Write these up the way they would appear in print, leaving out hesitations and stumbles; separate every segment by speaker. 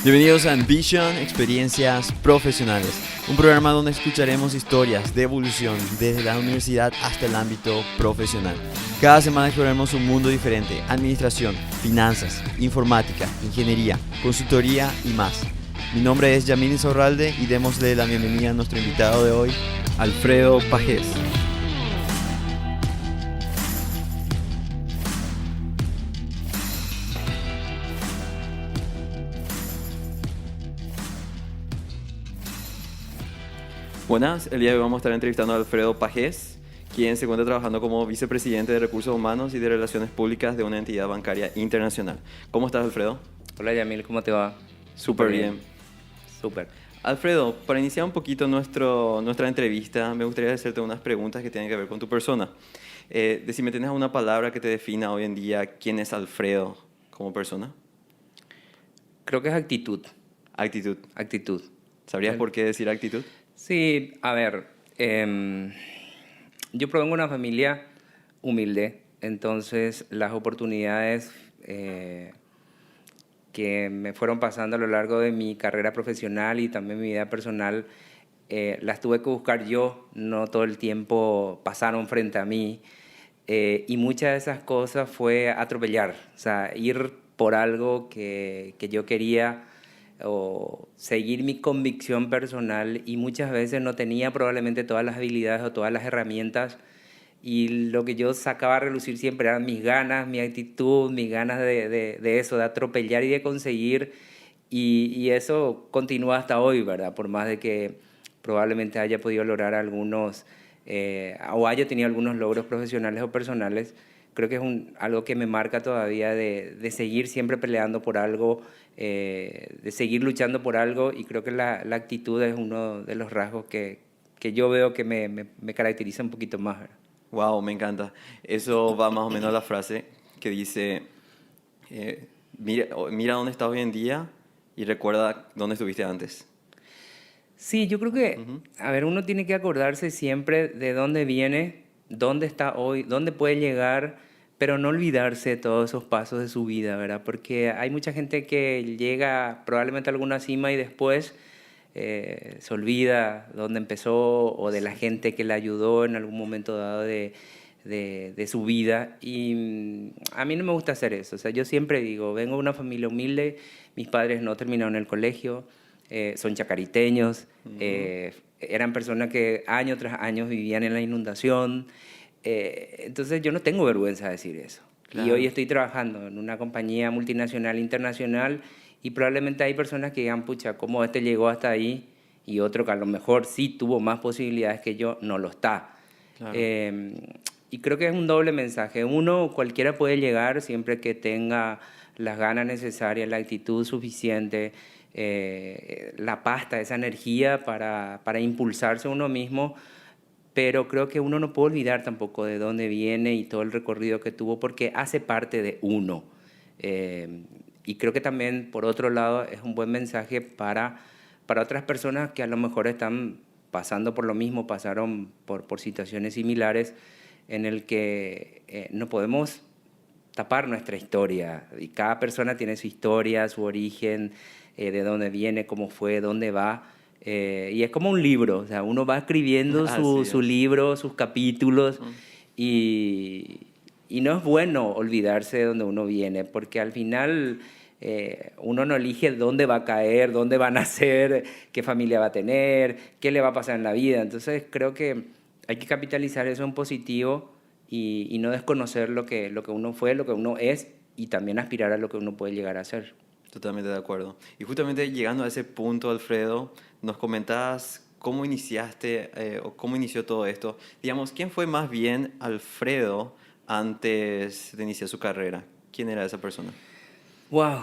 Speaker 1: Bienvenidos a Ambition, Experiencias Profesionales, un programa donde escucharemos historias de evolución desde la universidad hasta el ámbito profesional. Cada semana exploraremos un mundo diferente: administración, finanzas, informática, ingeniería, consultoría y más. Mi nombre es Yamil Insaurralde y démosle la bienvenida a nuestro invitado de hoy, Alfredo Pagés. Buenas, el día de hoy vamos a estar entrevistando a Alfredo Pagés, quien se encuentra trabajando como vicepresidente de Recursos Humanos y de Relaciones Públicas de una entidad bancaria internacional. ¿Cómo estás, Alfredo?
Speaker 2: Hola Yamil, ¿cómo te va?
Speaker 1: Súper bien.
Speaker 2: Súper.
Speaker 1: Alfredo, para iniciar un poquito nuestra entrevista, me gustaría hacerte unas preguntas que tienen que ver con tu persona. Decime, ¿tienes una palabra que te defina hoy en día quién es Alfredo como persona?
Speaker 2: Creo que es actitud.
Speaker 1: Actitud.
Speaker 2: Actitud.
Speaker 1: ¿Sabrías por qué decir actitud?
Speaker 2: Sí, a ver, yo provengo de una familia humilde, entonces las oportunidades que me fueron pasando a lo largo de mi carrera profesional y también mi vida personal, las tuve que buscar yo, no todo el tiempo pasaron frente a mí. Y muchas de esas cosas fue atropellar, o sea, ir por algo que yo quería o seguir mi convicción personal, y muchas veces no tenía probablemente todas las habilidades o todas las herramientas, y lo que yo sacaba a relucir siempre eran mis ganas, mi actitud, mis ganas de eso, de atropellar y de conseguir, y eso continúa hasta hoy, ¿verdad? Por más de que probablemente haya podido lograr algunos o haya tenido algunos logros profesionales o personales, creo que es algo que me marca todavía de seguir siempre peleando por algo, de seguir luchando por algo, y creo que la actitud es uno de los rasgos que yo veo que me caracteriza un poquito más, ¿verdad?
Speaker 1: Wow, me encanta. Eso va más o menos a la frase que dice, mira dónde estás hoy en día y recuerda dónde estuviste antes.
Speaker 2: Sí, yo creo que,
Speaker 1: Ujú.
Speaker 2: a ver, uno tiene que acordarse siempre de dónde viene, dónde está hoy, dónde puede llegar, pero no olvidarse de todos esos pasos de su vida, ¿verdad? Porque hay mucha gente que llega probablemente a alguna cima y después se olvida dónde empezó o de la gente que le ayudó en algún momento dado de su vida. Y a mí no me gusta hacer eso. O sea, yo siempre digo, vengo de una familia humilde, mis padres no terminaron el colegio, son chacariteños,
Speaker 1: Ujú.
Speaker 2: eran personas que año tras año vivían en la inundación. Entonces yo no tengo vergüenza de decir eso. Y hoy
Speaker 1: Claro.
Speaker 2: estoy trabajando en una compañía multinacional internacional, y probablemente hay personas que digan, pucha, ¿cómo este llegó hasta ahí? Y otro que a lo mejor sí tuvo más posibilidades que yo, no lo está.
Speaker 1: Claro.
Speaker 2: Eh, y creo que es un doble mensaje. Uno, cualquiera puede llegar siempre que tenga las ganas necesarias, la actitud suficiente, la pasta, esa energía para impulsarse a uno mismo, pero creo que uno no puede olvidar tampoco de dónde viene y todo el recorrido que tuvo, porque hace parte de uno. Y creo que también, por otro lado, es un buen mensaje para otras personas que a lo mejor están pasando por lo mismo, pasaron por situaciones similares, en el que no podemos tapar nuestra historia. Y cada persona tiene su historia, su origen, de dónde viene, cómo fue, dónde va. Y es como un libro, o sea, uno va escribiendo
Speaker 1: Así
Speaker 2: su
Speaker 1: es.
Speaker 2: libro, sus capítulos,
Speaker 1: Mm.
Speaker 2: y, y no es bueno olvidarse de dónde uno viene, porque al final uno no elige dónde va a caer, dónde va a nacer, qué familia va a tener, qué le va a pasar en la vida. Entonces creo que hay que capitalizar eso en positivo, y no desconocer lo que uno fue, lo que uno es, y también aspirar a lo que uno puede llegar a ser.
Speaker 1: Totalmente de acuerdo. Y justamente llegando a ese punto, Alfredo, nos comentabas cómo iniciaste o cómo inició todo esto. Digamos, ¿quién fue más bien Alfredo antes de iniciar su carrera? ¿Quién era esa persona?
Speaker 2: Wow.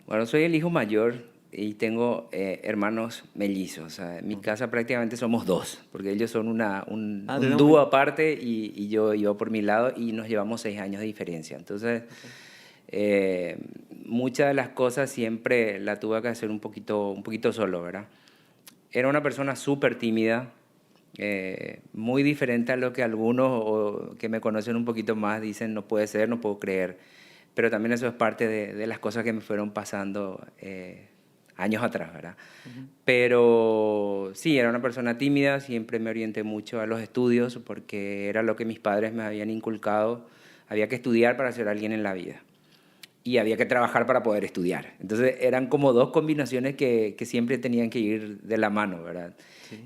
Speaker 2: Bueno, soy el hijo mayor y tengo hermanos mellizos. O sea, en mi
Speaker 1: Ujú.
Speaker 2: casa prácticamente somos dos, porque ellos son
Speaker 1: Ah,
Speaker 2: un
Speaker 1: tenemos...
Speaker 2: dúo aparte, y yo por mi lado, y nos llevamos 6 años de diferencia. Entonces,
Speaker 1: Ok.
Speaker 2: eh, muchas de las cosas siempre la tuve que hacer un poquito solo, ¿verdad? Era una persona súper tímida, muy diferente a lo que algunos que me conocen un poquito más dicen, no puede ser, no puedo creer. Pero también eso es parte de las cosas que me fueron pasando años atrás, ¿verdad? Pero sí, era una persona tímida, siempre me orienté mucho a los estudios porque era lo que mis padres me habían inculcado. Había que estudiar para ser alguien en la vida y había que trabajar para poder estudiar. Entonces eran como dos combinaciones que siempre tenían que ir de la mano, ¿verdad?
Speaker 1: Sí.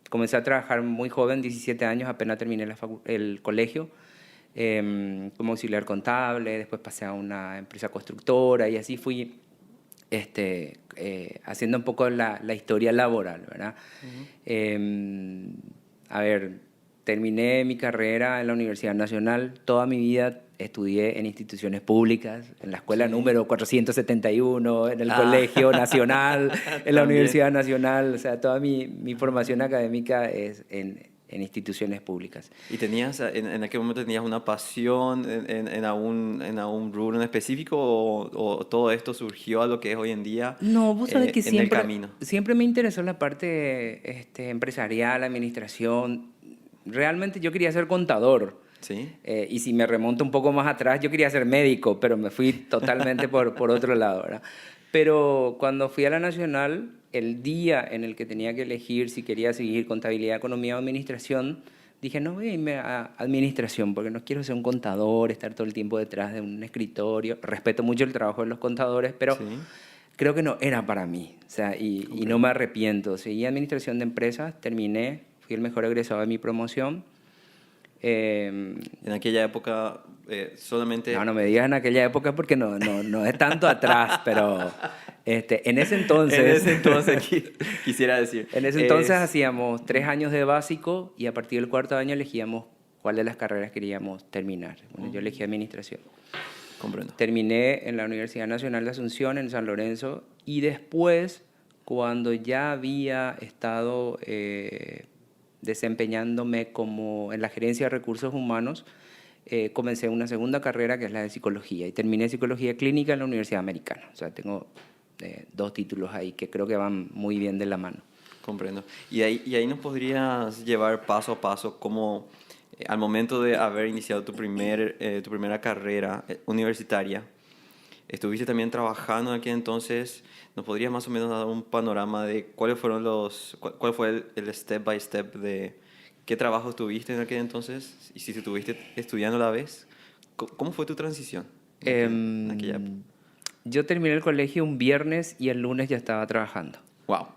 Speaker 2: Comencé a trabajar muy joven, 17 años, apenas terminé el colegio, como auxiliar contable, después pasé a una empresa constructora y así fui haciendo un poco la historia laboral, ¿verdad? A ver, terminé mi carrera en la Universidad Nacional. Toda mi vida estudié en instituciones públicas, en la escuela número 471, en el Colegio Nacional, en la Universidad Nacional. O sea, toda mi formación académica es en instituciones públicas.
Speaker 1: ¿Y tenías, en aquel momento tenías una pasión en algún rubro en específico o todo esto surgió a lo que es hoy en día
Speaker 2: No, vos sabés que
Speaker 1: en el camino?
Speaker 2: siempre me interesó la parte empresarial, administración. Realmente yo quería ser contador.
Speaker 1: Sí.
Speaker 2: Y si me remonto un poco más atrás, yo quería ser médico, pero me fui totalmente por otro lado, ¿verdad? Pero cuando fui a la Nacional, el día en el que tenía que elegir si quería seguir contabilidad, economía o administración, dije, no, voy a irme a administración, porque no quiero ser un contador, estar todo el tiempo detrás de un escritorio. Respeto mucho el trabajo de los contadores, pero
Speaker 1: Sí.
Speaker 2: creo que no era para mí. O sea, y no me arrepiento. Seguí administración de empresas, terminé, fui el mejor egresado de mi promoción.
Speaker 1: En aquella época solamente...
Speaker 2: No me digas en aquella época porque no es tanto atrás, pero en ese entonces...
Speaker 1: En ese entonces quisiera decir.
Speaker 2: En ese entonces hacíamos 3 años de básico y a partir del 4º año elegíamos cuál de las carreras queríamos terminar. Bueno, yo elegí administración.
Speaker 1: Comprendo.
Speaker 2: Terminé en la Universidad Nacional de Asunción, en San Lorenzo, y después, cuando ya había estado desempeñándome como en la gerencia de recursos humanos, comencé una segunda carrera que es la de psicología y terminé psicología clínica en la Universidad Americana. O sea, tengo 2 títulos ahí que creo que van muy bien de la mano.
Speaker 1: Comprendo. Y ahí nos podrías llevar paso a paso cómo al momento de haber iniciado tu primera carrera universitaria, estuviste también trabajando en aquel entonces. ¿Nos podrías más o menos dar un panorama de cuál fue el step by step de qué trabajo tuviste en aquel entonces y si estuviste estudiando a la vez? ¿Cómo fue tu transición en aquella época?
Speaker 2: Yo terminé el colegio un viernes y el lunes ya estaba trabajando.
Speaker 1: Wow.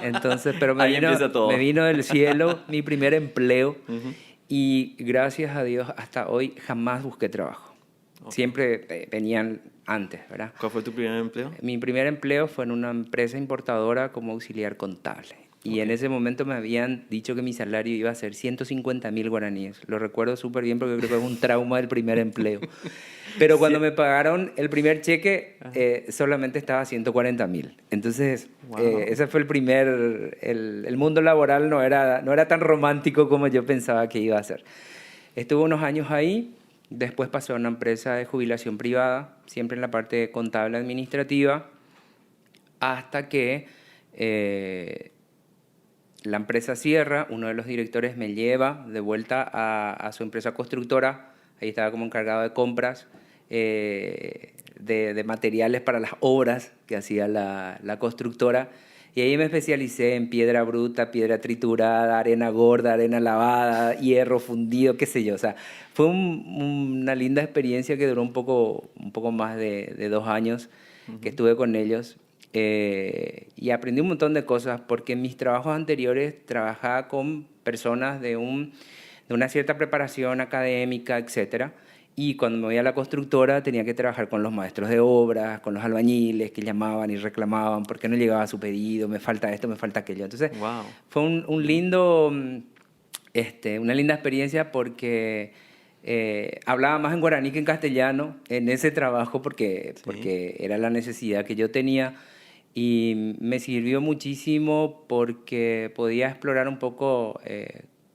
Speaker 2: Entonces, pero
Speaker 1: Ahí empieza todo.
Speaker 2: me vino del cielo mi primer empleo y gracias a Dios hasta hoy jamás busqué trabajo. Okay. Siempre venían antes, ¿verdad?
Speaker 1: ¿Cuál fue tu primer empleo?
Speaker 2: Mi primer empleo fue en una empresa importadora como auxiliar contable. Y en ese momento me habían dicho que mi salario iba a ser 150.000 guaraníes. Lo recuerdo súper bien porque creo que es un trauma del primer empleo. Pero cuando me pagaron el primer cheque, solamente estaba 140.000. Entonces, ese fue el mundo laboral no era tan romántico como yo pensaba que iba a ser. Estuve unos años ahí, después pasé a una empresa de jubilación privada, siempre en la parte contable administrativa, hasta que la empresa cierra, uno de los directores me lleva de vuelta a su empresa constructora, ahí estaba como encargado de compras, de materiales para las obras que hacía la constructora, y ahí me especialicé en piedra bruta, piedra triturada, arena gorda, arena lavada, hierro fundido, qué sé yo. O sea, fue una linda experiencia que duró un poco más de 2 años que estuve con ellos. Y aprendí un montón de cosas porque en mis trabajos anteriores trabajaba con personas de una cierta preparación académica, etcétera. Y cuando me voy a la constructora tenía que trabajar con los maestros de obras, con los albañiles que llamaban y reclamaban por qué no llegaba su pedido, me falta esto, me falta aquello. Entonces fue una linda experiencia porque hablaba más en guaraní que en castellano en ese trabajo porque era la necesidad que yo tenía. Y me sirvió muchísimo porque podía explorar un poco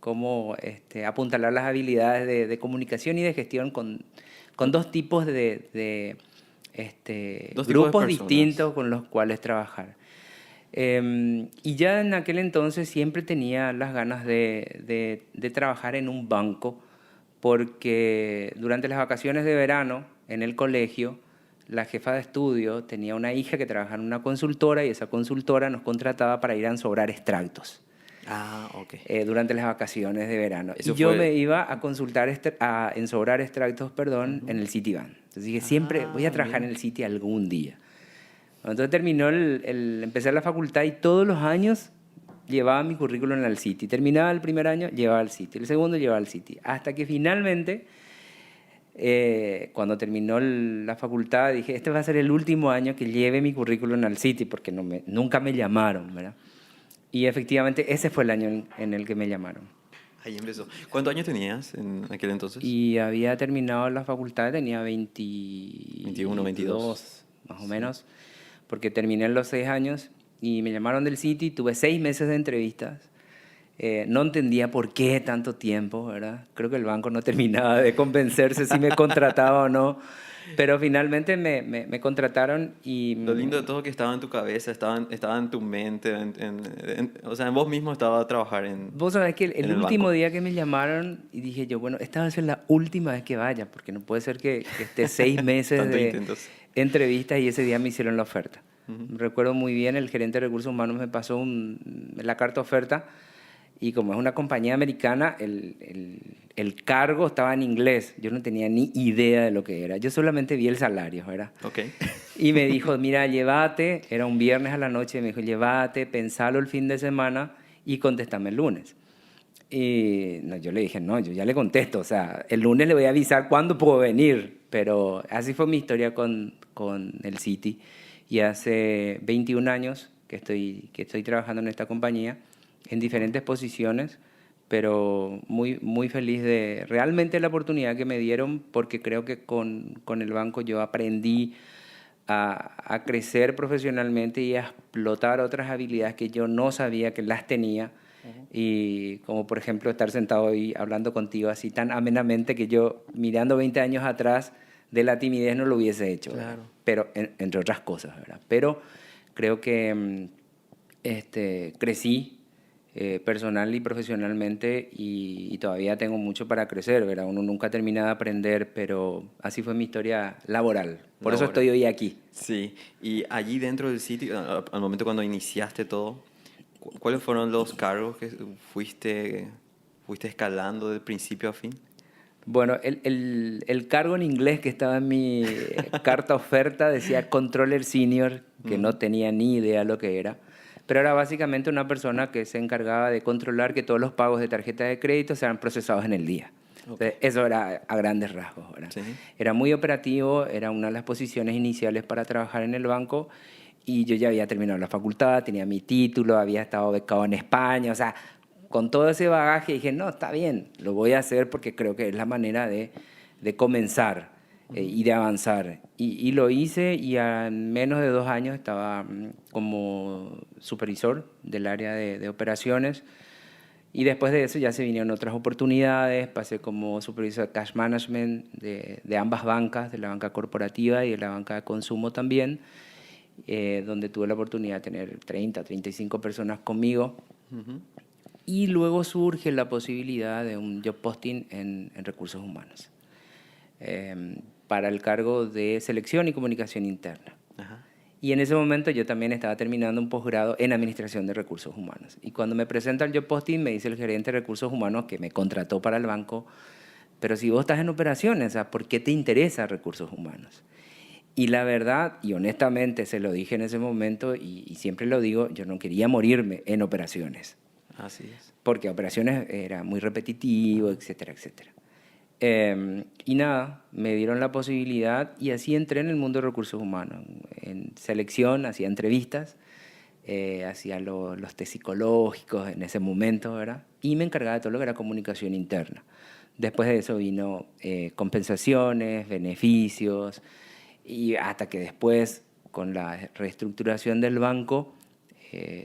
Speaker 2: cómo apuntalar las habilidades de comunicación y de gestión con 2 tipos de grupos distintos con los cuales trabajar. Y ya en aquel entonces siempre tenía las ganas de trabajar en un banco porque durante las vacaciones de verano en el colegio la jefa de estudio tenía una hija que trabajaba en una consultora y esa consultora nos contrataba para ir a ensobrar extractos.
Speaker 1: Ah, ok.
Speaker 2: Durante las vacaciones de verano.
Speaker 1: Eso
Speaker 2: Y yo
Speaker 1: fue-
Speaker 2: me iba a consultar, a ensobrar extractos, perdón, en el Citibank. Entonces dije, siempre voy a trabajar
Speaker 1: mira.
Speaker 2: en el Citi algún día. Entonces terminó empecé la facultad y todos los años llevaba mi currículum al Citi. Terminaba el primer año, llevaba al Citi. El segundo, llevaba al Citi. Hasta que finalmente, cuando terminó la facultad, dije, este va a ser el último año que lleve mi currículum al Citi, porque nunca me llamaron, ¿verdad? Y efectivamente ese fue el año en el que me llamaron.
Speaker 1: Ahí empezó. ¿Cuántos años tenías en aquel entonces?
Speaker 2: Y había terminado la facultad, tenía
Speaker 1: 21, 22.
Speaker 2: más o menos, porque terminé en los 6 años y me llamaron del Citi, tuve 6 meses de entrevistas. No entendía por qué tanto tiempo, ¿verdad? Creo que el banco no terminaba de convencerse si me contrataba o no, pero finalmente me contrataron y...
Speaker 1: Lo lindo de todo es que estaba en tu cabeza, estaba en tu mente, o sea, en vos mismo estaba a trabajar en...
Speaker 2: Vos sabés que
Speaker 1: en
Speaker 2: el
Speaker 1: el
Speaker 2: último
Speaker 1: banco.
Speaker 2: día que me llamaron y dije yo, bueno, esta va a ser la última vez que vaya, porque no puede ser que esté 6 meses
Speaker 1: Tantos
Speaker 2: de
Speaker 1: intentos.
Speaker 2: entrevistas y ese día me hicieron la oferta. Recuerdo muy bien, el gerente de recursos humanos me pasó la carta oferta y como es una compañía americana, el cargo estaba en inglés. Yo no tenía ni idea de lo que era. Yo solamente vi el salario, ¿verdad?
Speaker 1: Ok.
Speaker 2: Y me dijo, mira, llévate, era un viernes a la noche, me dijo, llévate, pensalo el fin de semana y contéstame el lunes. Y no, yo le dije, no, yo ya le contesto, o sea, el lunes le voy a avisar cuándo puedo venir, pero así fue mi historia con el Citi. Y hace 21 años que estoy trabajando en esta compañía, en diferentes posiciones, pero muy feliz de realmente la oportunidad que me dieron, porque creo que con el banco yo aprendí a crecer profesionalmente y a explotar otras habilidades que yo no sabía que las tenía. Y como por ejemplo estar sentado hoy hablando contigo así tan amenamente que yo mirando 20 años atrás de la timidez no lo hubiese hecho, ¿verdad?
Speaker 1: Claro.
Speaker 2: Pero entre otras cosas, ¿verdad? Pero creo que crecí personal y profesionalmente y todavía tengo mucho para crecer, ¿verdad? Uno nunca termina de aprender, pero así fue mi historia laboral. Por eso estoy hoy aquí.
Speaker 1: Sí, y allí dentro del sitio, al momento cuando iniciaste todo, ¿cuáles fueron los cargos que fuiste escalando de principio a fin?
Speaker 2: Bueno, el cargo en inglés que estaba en mi carta oferta decía Controller Senior, que no tenía ni idea lo que era, pero era básicamente una persona que se encargaba de controlar que todos los pagos de tarjeta de crédito sean procesados en el día. Entonces, eso era a grandes rasgos, ¿verdad?
Speaker 1: Sí.
Speaker 2: Era muy operativo, era una de las posiciones iniciales para trabajar en el banco y yo ya había terminado la facultad, tenía mi título, había estado becado en España, o sea, con todo ese bagaje dije, no, está bien, lo voy a hacer porque creo que es la manera de comenzar y de avanzar. Y lo hice y en menos de 2 años estaba como supervisor del área de operaciones. Y después de eso ya se vinieron otras oportunidades, pasé como supervisor de cash management de ambas bancas, de la banca corporativa y de la banca de consumo también, donde tuve la oportunidad de tener 30, 35 personas conmigo. Y luego surge la posibilidad de un job posting en recursos humanos para el cargo de selección y comunicación interna.
Speaker 1: Ajá.
Speaker 2: Y en ese momento yo también estaba terminando un posgrado en administración de recursos humanos. Y cuando me presenta el job posting me dice el gerente de recursos humanos que me contrató para el banco, pero si vos estás en operaciones, ¿por qué te interesa recursos humanos? Y la verdad, y honestamente se lo dije en ese momento y siempre lo digo, yo no quería morirme en operaciones.
Speaker 1: Así es.
Speaker 2: Porque operaciones era muy repetitivo, etcétera, etcétera. Y nada, me dieron la posibilidad y así entré en el mundo de recursos humanos. En selección, hacía entrevistas, hacía los test psicológicos en ese momento, ¿verdad? Y me encargaba de todo lo que era comunicación interna. Después de eso vino compensaciones, beneficios, y hasta que después, con la reestructuración del banco,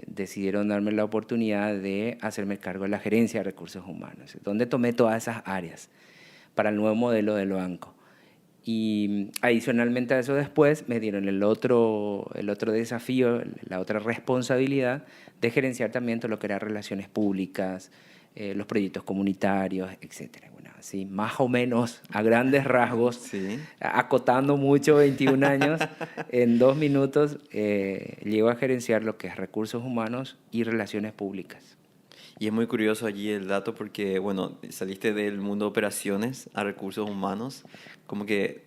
Speaker 2: decidieron darme la oportunidad de hacerme cargo de la gerencia de recursos humanos, donde tomé todas esas áreas para el nuevo modelo del banco. Y adicionalmente a eso después me dieron el otro desafío, la otra responsabilidad de gerenciar también todo lo que era relaciones públicas, los proyectos comunitarios, etcétera. Bueno, así más o menos a grandes rasgos,
Speaker 1: Sí.
Speaker 2: acotando mucho, 21 años, en 2 minutos llego a gerenciar lo que es recursos humanos y relaciones públicas.
Speaker 1: Y es muy curioso allí el dato porque, bueno, saliste del mundo de operaciones a recursos humanos. Como que,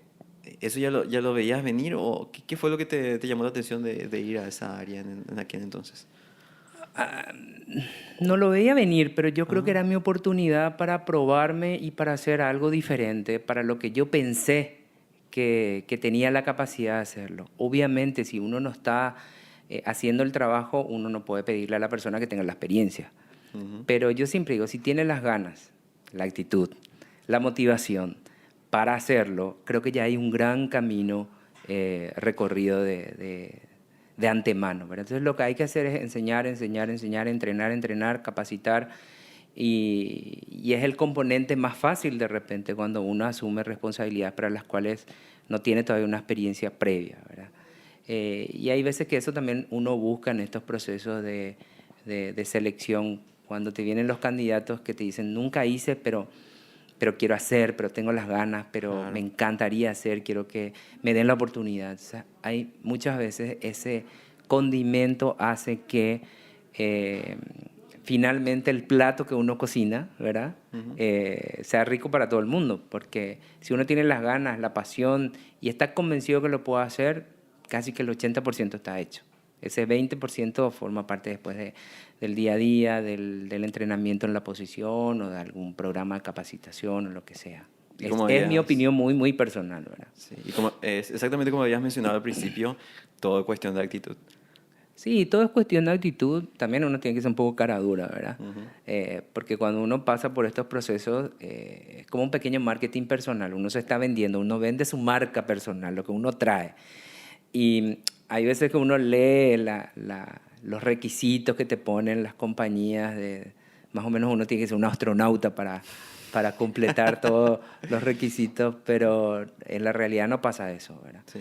Speaker 1: ¿eso ya lo veías venir o qué fue lo que te llamó la atención de ir a esa área en aquel entonces?
Speaker 2: No lo veía venir, pero yo creo que
Speaker 1: Ajá.
Speaker 2: era mi oportunidad para probarme y para hacer algo diferente, para lo que yo pensé que tenía la capacidad de hacerlo. Obviamente, si uno no está haciendo el trabajo, uno no puede pedirle a la persona que tenga la experiencia.
Speaker 1: Ujú.
Speaker 2: Pero yo siempre digo, si tiene las ganas, la actitud, la motivación para hacerlo, creo que ya hay un gran camino recorrido de antemano, ¿verdad? Entonces lo que hay que hacer es enseñar, enseñar, enseñar, entrenar, entrenar, capacitar y es el componente más fácil de repente cuando uno asume responsabilidades para las cuales no tiene todavía una experiencia previa, ¿verdad? Y hay veces que eso también uno busca en estos procesos de selección, cuando te vienen los candidatos que te dicen, nunca hice, pero quiero hacer, pero tengo las ganas, pero me
Speaker 1: Claro.
Speaker 2: encantaría hacer, quiero que me den la oportunidad. O sea, hay muchas veces ese condimento hace que finalmente el plato que uno cocina, ¿verdad?
Speaker 1: Ujú.
Speaker 2: Sea rico para todo el mundo, porque si uno tiene las ganas, la pasión y está convencido que lo puede hacer, casi que el 80% está hecho. Ese 20% forma parte después del día a día, del entrenamiento en la posición o de algún programa de capacitación o lo que sea.
Speaker 1: Y como
Speaker 2: Es mi
Speaker 1: habías,
Speaker 2: opinión muy, muy personal, ¿verdad?
Speaker 1: sí, y como, es exactamente como habías mencionado al principio, todo es cuestión de actitud.
Speaker 2: Sí, todo es cuestión de actitud. También uno tiene que ser un poco cara dura, ¿verdad?
Speaker 1: Ujú.
Speaker 2: Porque cuando uno pasa por estos procesos, es como un pequeño marketing personal. Uno se está vendiendo, uno vende su marca personal, lo que uno trae. Y hay veces que uno lee los requisitos que te ponen las compañías. Más o menos uno tiene que ser un astronauta para completar todos los requisitos, pero en la realidad no pasa eso, ¿verdad?
Speaker 1: Sí.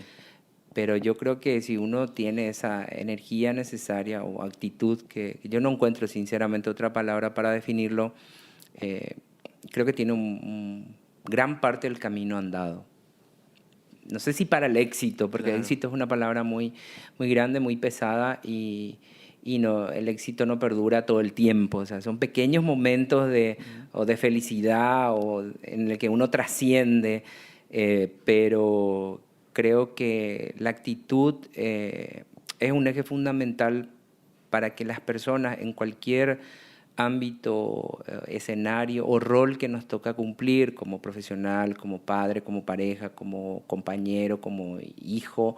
Speaker 2: Pero yo creo que si uno tiene esa energía necesaria o actitud, que yo no encuentro sinceramente otra palabra para definirlo, eh, creo que tiene gran parte del camino andado. No sé si para el éxito, porque el
Speaker 1: Claro.
Speaker 2: éxito es una palabra muy, muy grande, muy pesada y no, el éxito no perdura todo el tiempo. O sea, son pequeños momentos
Speaker 1: Ujú.
Speaker 2: o de felicidad o en el que uno trasciende, pero creo que la actitud es un eje fundamental para que las personas en cualquier ámbito, escenario o rol que nos toca cumplir como profesional, como padre, como pareja, como compañero, como hijo,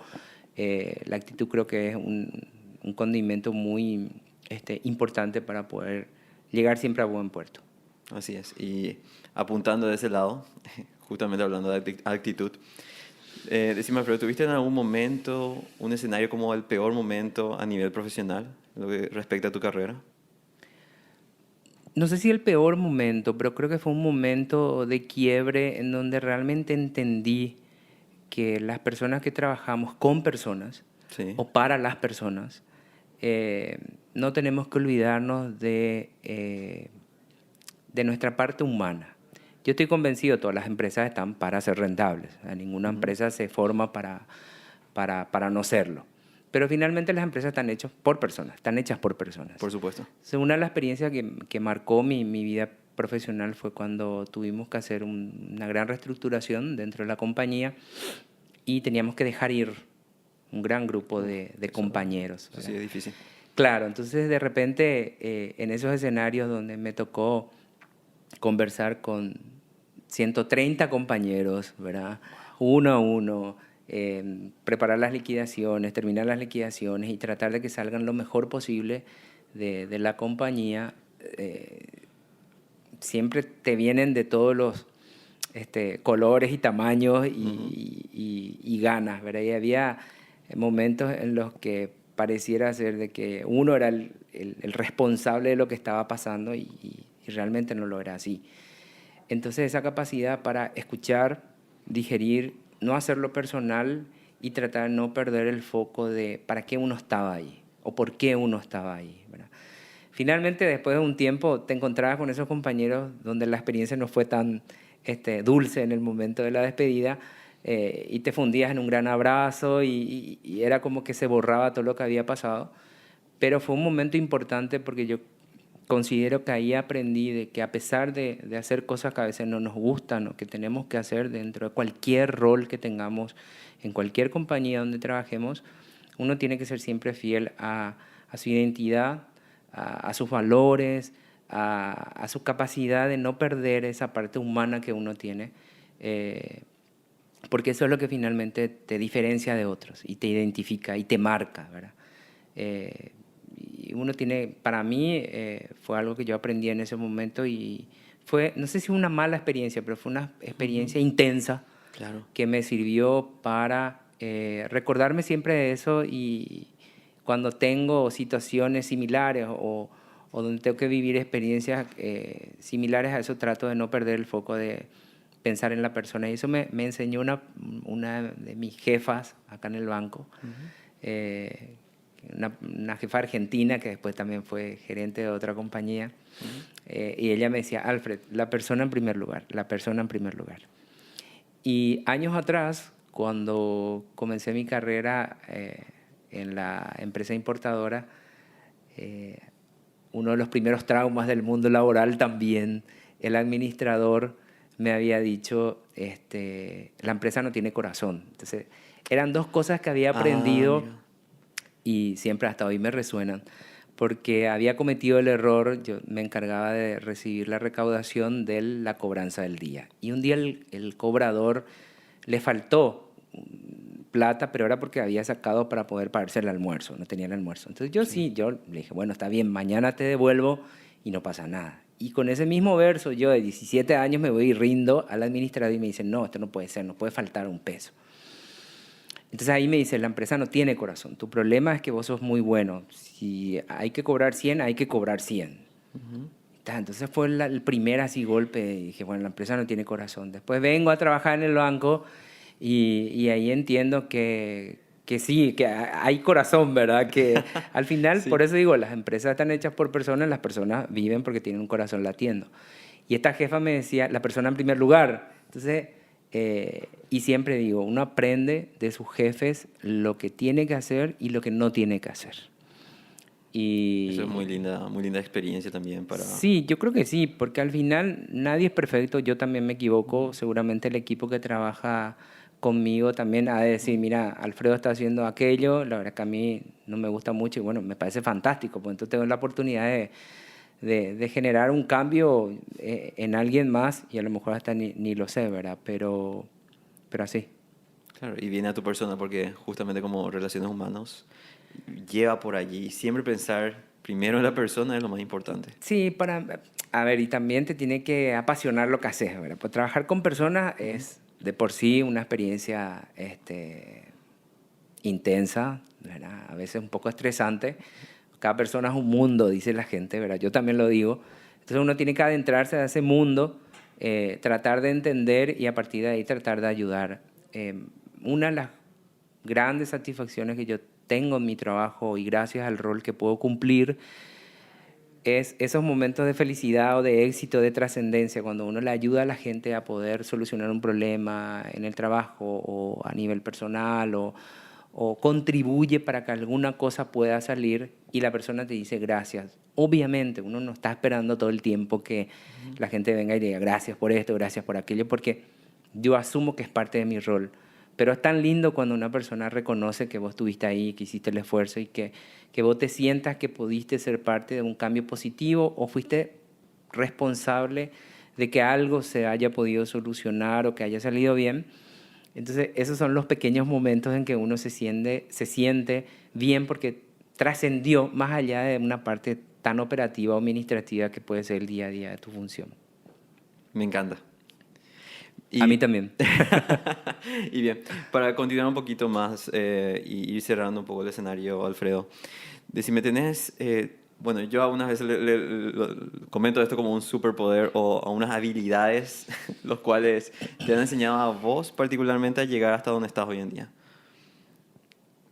Speaker 2: la actitud creo que es un condimento muy importante para poder llegar siempre a buen puerto.
Speaker 1: Así es. Y apuntando de ese lado, justamente hablando de actitud, decime, Alfredo, ¿tuviste en algún momento un escenario como el peor momento a nivel profesional, lo que respecta a tu carrera?
Speaker 2: No sé si el peor momento, pero creo que fue un momento de quiebre en donde realmente entendí que las personas que trabajamos con personas
Speaker 1: Sí.
Speaker 2: o para las personas, no tenemos que olvidarnos de nuestra parte humana. Yo estoy convencido, todas las empresas están para ser rentables. O sea, ninguna
Speaker 1: Ujú.
Speaker 2: empresa se forma para no serlo. Pero finalmente las empresas están hechas por personas, están hechas por personas.
Speaker 1: Por supuesto.
Speaker 2: Una de las experiencias que marcó mi vida profesional fue cuando tuvimos que hacer una gran reestructuración dentro de la compañía y teníamos que dejar ir un gran grupo
Speaker 1: Uf,
Speaker 2: de
Speaker 1: eso,
Speaker 2: compañeros,
Speaker 1: eso sí
Speaker 2: ¿verdad?
Speaker 1: es difícil.
Speaker 2: Claro, entonces de repente en esos escenarios donde me tocó conversar con 130 compañeros, ¿verdad? Uno a uno, preparar las liquidaciones, terminar las liquidaciones y tratar de que salgan lo mejor posible de la compañía. Siempre te vienen de todos los colores y tamaños
Speaker 1: Ujú.
Speaker 2: y ganas, ¿verdad? Y había momentos en los que pareciera ser de que uno era el responsable de lo que estaba pasando y realmente no lo era así. Entonces esa capacidad para escuchar, digerir, no hacerlo personal y tratar de no perder el foco de para qué uno estaba ahí o por qué uno estaba ahí, ¿verdad? finalmente, después de un tiempo, te encontrabas con esos compañeros donde la experiencia no fue tan dulce en el momento de la despedida, y te fundías en un gran abrazo y era como que se borraba todo lo que había pasado. Pero fue un momento importante porque yo considero que ahí aprendí de que a pesar de hacer cosas que a veces no nos gustan o que tenemos que hacer dentro de cualquier rol que tengamos, en cualquier compañía donde trabajemos, uno tiene que ser siempre fiel a su identidad, a sus valores, a su capacidad de no perder esa parte humana que uno tiene, porque eso es lo que finalmente te diferencia de otros y te identifica y te marca, ¿verdad? Y uno tiene, para mí, fue algo que yo aprendí en ese momento y fue, no sé si una mala experiencia, pero fue una experiencia intensa,
Speaker 1: Claro.
Speaker 2: que me sirvió para recordarme siempre de eso, y cuando tengo situaciones similares o donde tengo que vivir experiencias similares a eso, trato de no perder el foco de pensar en la persona. Y eso me enseñó una de mis jefas acá en el banco, una jefa argentina que después también fue gerente de otra compañía. Y ella me decía: Alfred, la persona en primer lugar, la persona en primer lugar. Y años atrás, cuando comencé mi carrera en la empresa importadora, uno de los primeros traumas del mundo laboral también, el administrador me había dicho, la empresa no tiene corazón. Entonces, eran dos cosas que había aprendido y siempre hasta hoy me resuenan, porque había cometido el error. Yo me encargaba de recibir la recaudación de la cobranza del día. Y un día el cobrador le faltó plata, pero era porque había sacado para poder pagarse el almuerzo, no tenía el almuerzo. Entonces yo le dije: bueno, está bien, mañana te devuelvo y no pasa nada. Y con ese mismo verso, yo de 17 años me voy y rindo al administrador y me dicen: no, esto no puede ser, no puede faltar un peso. Entonces ahí me dice: la empresa no tiene corazón, tu problema es que vos sos muy bueno, si hay que cobrar 100, hay que cobrar 100. Entonces fue el primer así golpe, y dije: bueno, la empresa no tiene corazón. Después vengo a trabajar en el banco y ahí entiendo que sí, que hay corazón, ¿verdad? Que al final,
Speaker 1: Sí.
Speaker 2: por eso digo, las empresas están hechas por personas, las personas viven porque tienen un corazón latiendo. Y esta jefa me decía: la persona en primer lugar. Entonces, y siempre digo, uno aprende de sus jefes lo que tiene que hacer y lo que no tiene que hacer. Y
Speaker 1: Eso es muy linda experiencia también para...
Speaker 2: sí, yo creo que sí, porque al final nadie es perfecto, yo también me equivoco, seguramente el equipo que trabaja conmigo también ha de decir: mira, Alfredo está haciendo aquello, la verdad que a mí no me gusta mucho y bueno, me parece fantástico, pues entonces tengo la oportunidad de generar un cambio en alguien más, y a lo mejor hasta ni lo sé, ¿verdad? Pero así.
Speaker 1: Claro, y viene a tu persona porque justamente como relaciones humanas lleva por allí. Siempre pensar primero en la persona es lo más importante.
Speaker 2: Sí, a ver, y también te tiene que apasionar lo que haces, ¿verdad? Pues trabajar con personas es de por sí una experiencia intensa, ¿verdad? A veces un poco estresante. Cada persona es un mundo, dice la gente, ¿verdad? Yo también lo digo. Entonces uno tiene que adentrarse a ese mundo, tratar de entender y a partir de ahí tratar de ayudar. Una de las grandes satisfacciones que yo tengo en mi trabajo y gracias al rol que puedo cumplir es esos momentos de felicidad o de éxito, de trascendencia, cuando uno le ayuda a la gente a poder solucionar un problema en el trabajo o a nivel personal o contribuye para que alguna cosa pueda salir y la persona te dice gracias. Obviamente uno no está esperando todo el tiempo que la gente venga y diga gracias por esto, gracias por aquello, porque yo asumo que es parte de mi rol. Pero es tan lindo cuando una persona reconoce que vos estuviste ahí, que hiciste el esfuerzo y que vos te sientas que pudiste ser parte de un cambio positivo o fuiste responsable de que algo se haya podido solucionar o que haya salido bien. Entonces, esos son los pequeños momentos en que uno se siente bien porque trascendió más allá de una parte tan operativa o administrativa que puede ser el día a día de tu función.
Speaker 1: Me encanta.
Speaker 2: A mí también.
Speaker 1: Y bien, para continuar un poquito más y ir cerrando un poco el escenario, Alfredo, decime, tenés, bueno, yo algunas veces comento esto como un superpoder o a unas habilidades, los cuales te han enseñado a vos particularmente a llegar hasta donde estás hoy en día.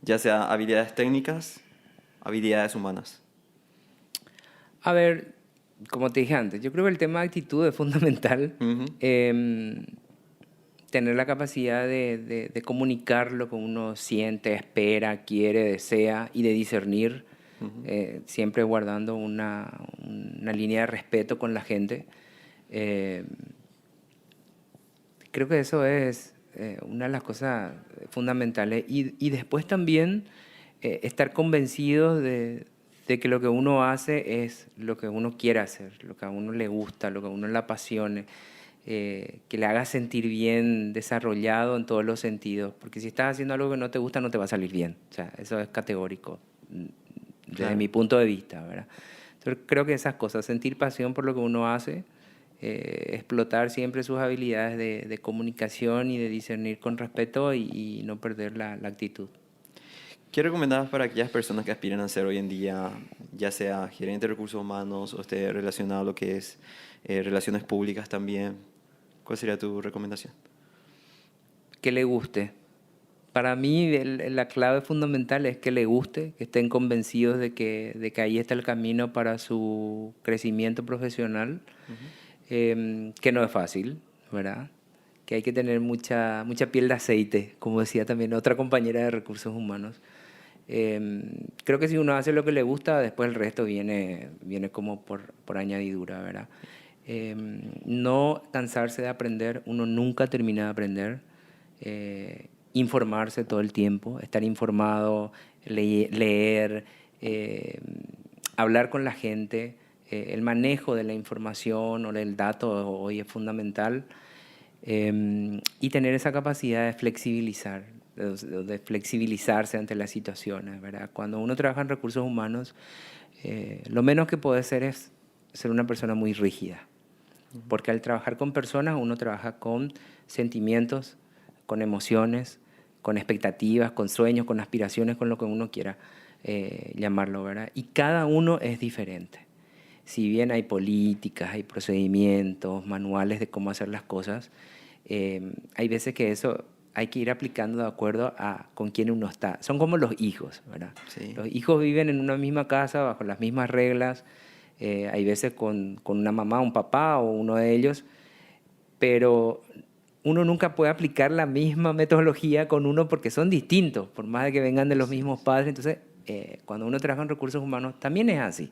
Speaker 1: Ya sea habilidades técnicas, habilidades humanas.
Speaker 2: A ver, como te dije antes, yo creo que el tema de actitud es fundamental. Tener la capacidad de comunicar lo que uno siente, espera, quiere, desea y de discernir, siempre guardando una línea de respeto con la gente. Creo que eso es una de las cosas fundamentales. Y después también estar convencidos de que lo que uno hace es lo que uno quiere hacer, lo que a uno le gusta, lo que a uno le apasione, que le haga sentir bien, desarrollado en todos los sentidos. Porque si estás haciendo algo que no te gusta, no te va a salir bien. O sea, eso es categórico, desde mi punto de vista, ¿verdad? Entonces, creo que esas cosas, sentir pasión por lo que uno hace, explotar siempre sus habilidades de comunicación y de discernir con respeto y no perder la actitud.
Speaker 1: ¿Qué recomendabas para aquellas personas que aspiran a ser hoy en día, ya sea gerente de recursos humanos o esté relacionado a lo que es relaciones públicas también? ¿Cuál sería tu recomendación?
Speaker 2: Que le guste. Para mí la clave fundamental es que le guste, que estén convencidos de que ahí está el camino para su crecimiento profesional, que no es fácil, ¿verdad? Que hay que tener mucha piel de aceite, como decía también otra compañera de recursos humanos. Creo que si uno hace lo que le gusta, después el resto viene como por añadidura, ¿verdad? No cansarse de aprender, uno nunca termina de aprender. Informarse todo el tiempo, estar informado, leer, hablar con la gente. El manejo de la información o del dato hoy es fundamental. Y tener esa capacidad de flexibilizar, de flexibilizarse ante las situaciones, ¿verdad? Cuando uno trabaja en recursos humanos, lo menos que puede ser es ser una persona muy rígida. Porque al trabajar con personas, uno trabaja con sentimientos, con emociones, con expectativas, con sueños, con aspiraciones, con lo que uno quiera llamarlo, ¿verdad? Y cada uno es diferente. Si bien hay políticas, hay procedimientos, manuales de cómo hacer las cosas, hay veces que eso hay que ir aplicando de acuerdo a con quién uno está. Son como los hijos, ¿verdad?
Speaker 1: Sí.
Speaker 2: Los hijos viven en una misma casa, bajo las mismas reglas, hay veces con una mamá, un papá o uno de ellos, pero uno nunca puede aplicar la misma metodología con uno porque son distintos, por más de que vengan de los mismos padres. Entonces, cuando uno trabaja en recursos humanos, también es así.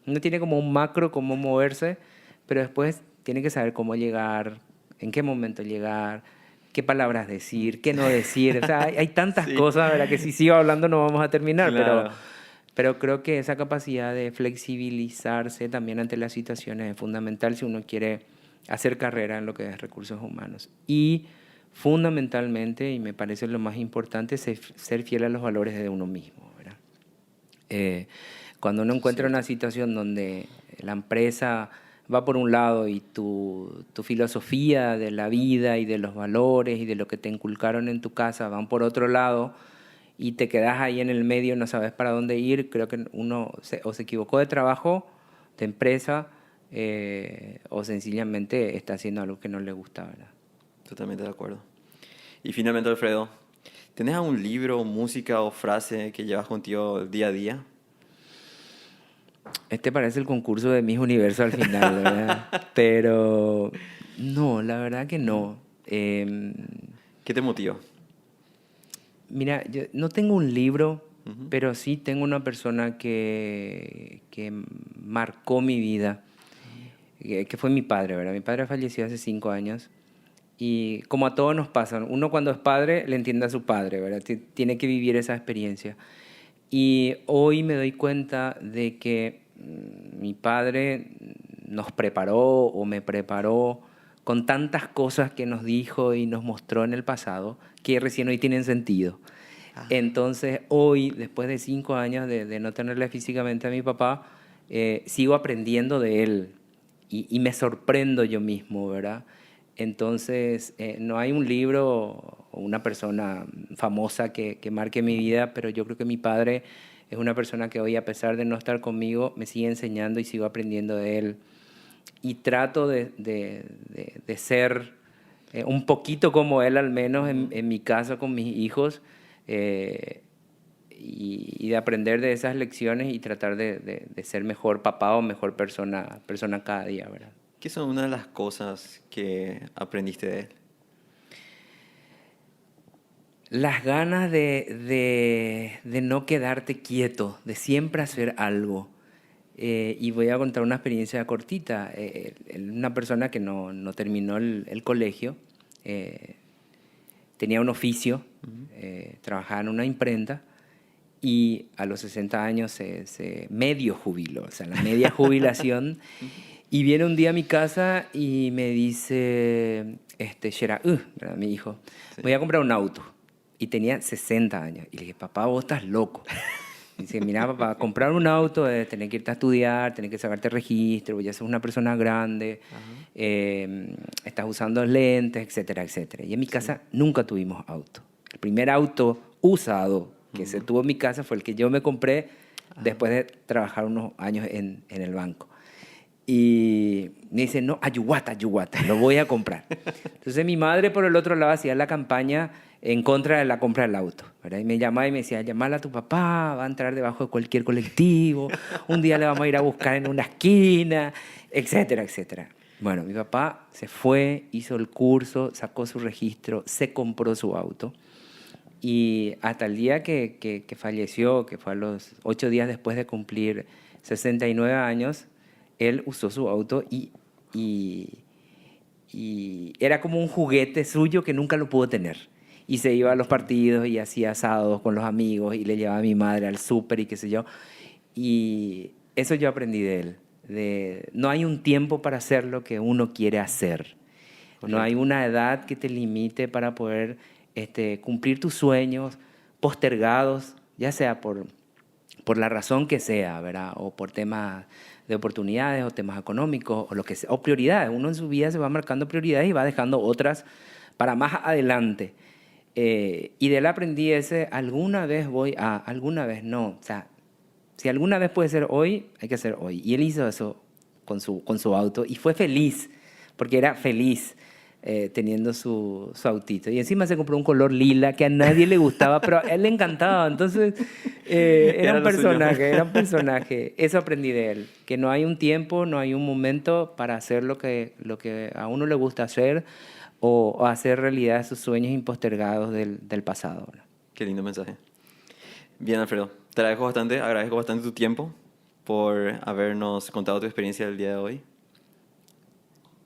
Speaker 2: Uno tiene como un macro, cómo moverse, pero después tiene que saber cómo llegar, en qué momento llegar, qué palabras decir, qué no decir. O sea, hay tantas cosas, ¿verdad? Que si sigo hablando no vamos a terminar,
Speaker 1: Claro.
Speaker 2: pero creo que esa capacidad de flexibilizarse también ante las situaciones es fundamental si uno quiere hacer carrera en lo que es recursos humanos. Y fundamentalmente, y me parece lo más importante, es ser fiel a los valores de uno mismo, ¿verdad? Cuando uno encuentra una situación donde la empresa va por un lado y tu filosofía de la vida y de los valores y de lo que te inculcaron en tu casa van por otro lado y te quedas ahí en el medio, no sabes para dónde ir, creo que uno o se equivocó de trabajo, de empresa, o sencillamente está haciendo algo que no le gusta, ¿verdad?
Speaker 1: Totalmente de acuerdo. Y finalmente, Alfredo, ¿tenés algún libro, música o frase que llevas contigo día a día?
Speaker 2: Este parece el concurso de Miss Universo al final, ¿verdad? Pero no, la verdad que no.
Speaker 1: ¿Qué te motiva?
Speaker 2: Mira, yo no tengo un libro, pero sí tengo una persona que marcó mi vida, que fue mi padre, ¿verdad? Mi padre falleció hace 5 años y como a todos nos pasa, uno cuando es padre le entiende a su padre, ¿verdad? Tiene que vivir esa experiencia. Y hoy me doy cuenta de que mi padre nos preparó o me preparó con tantas cosas que nos dijo y nos mostró en el pasado que recién hoy tienen sentido. Entonces hoy, después de 5 años de no tenerle físicamente a mi papá, sigo aprendiendo de él y me sorprendo yo mismo, ¿verdad? Entonces no hay un libro o una persona famosa que marque mi vida, pero yo creo que mi padre es una persona que hoy, a pesar de no estar conmigo, me sigue enseñando y sigo aprendiendo de él. Y trato de ser un poquito como él, al menos en mi casa con mis hijos, y de aprender de esas lecciones y tratar de ser mejor papá o mejor persona cada día, ¿verdad?
Speaker 1: ¿Qué son una de las cosas que aprendiste de él?
Speaker 2: Las ganas de no quedarte quieto, de siempre hacer algo. Y voy a contar una experiencia cortita. Una persona que no terminó el colegio, tenía un oficio, trabajaba en una imprenta y a los 60 años se medio jubiló, o sea, la media jubilación. Y viene un día a mi casa y me dice, Shera, ¿verdad? Mi hijo, voy a comprar un auto. Y tenía 60 años. Y le dije, papá, vos estás loco. Y dice, mira, papá, comprar un auto es tener que irte a estudiar, tener que sacarte registro, ya sos una persona grande, estás usando lentes, etcétera, etcétera. Y en mi casa nunca tuvimos auto. El primer auto usado que se tuvo en mi casa fue el que yo me compré después de trabajar unos años en el banco. Y me dice, no, ayuguata, lo voy a comprar. Entonces mi madre por el otro lado hacía la campaña en contra de la compra del auto, ¿verdad? Y me llamaba y me decía, llamala a tu papá, va a entrar debajo de cualquier colectivo, un día le vamos a ir a buscar en una esquina, etcétera, etcétera. Bueno, mi papá se fue, hizo el curso, sacó su registro, se compró su auto y hasta el día que falleció, que fue a los 8 días después de cumplir 69 años, él usó su auto y era como un juguete suyo que nunca lo pudo tener. Y se iba a los partidos y hacía asados con los amigos y le llevaba a mi madre al súper y qué sé yo. Y eso yo aprendí de él. No hay un tiempo para hacer lo que uno quiere hacer. Correcto. No hay una edad que te limite para poder cumplir tus sueños postergados, ya sea por la razón que sea, ¿verdad? O por temas de oportunidades o temas económicos o lo que sea, o prioridades. Uno en su vida se va marcando prioridades y va dejando otras para más adelante. Y de él aprendí alguna vez alguna vez no. O sea, si alguna vez puede ser hoy, hay que hacer hoy. Y él hizo eso con su auto y fue feliz, porque era feliz teniendo su autito. Y encima se compró un color lila que a nadie le gustaba, pero a él le encantaba. Entonces, era un personaje. Eso aprendí de él, que no hay un tiempo, no hay un momento para hacer lo que a uno le gusta hacer, o hacer realidad esos sueños impostergados del pasado.
Speaker 1: Qué lindo mensaje. Bien, Alfredo. Te agradezco bastante tu tiempo por habernos contado tu experiencia el día de hoy.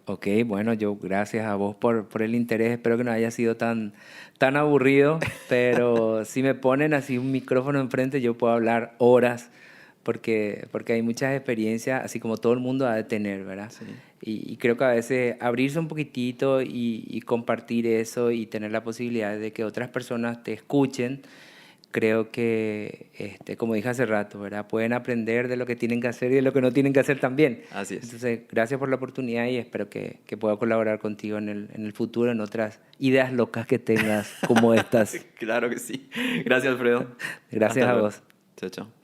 Speaker 2: Ok, bueno, yo gracias a vos por el interés. Espero que no haya sido tan aburrido, pero si me ponen así un micrófono enfrente, yo puedo hablar horas, porque hay muchas experiencias, así como todo el mundo ha de tener, ¿verdad? Sí. Y creo que a veces abrirse un poquitito y compartir eso y tener la posibilidad de que otras personas te escuchen, creo que, como dije hace rato, ¿verdad? Pueden aprender de lo que tienen que hacer y de lo que no tienen que hacer también.
Speaker 1: Así es.
Speaker 2: Entonces, gracias por la oportunidad y espero que pueda colaborar contigo en el futuro, en otras ideas locas que tengas como estas.
Speaker 1: Claro que sí. Gracias, Alfredo.
Speaker 2: Gracias a vos.
Speaker 1: Chao, chao.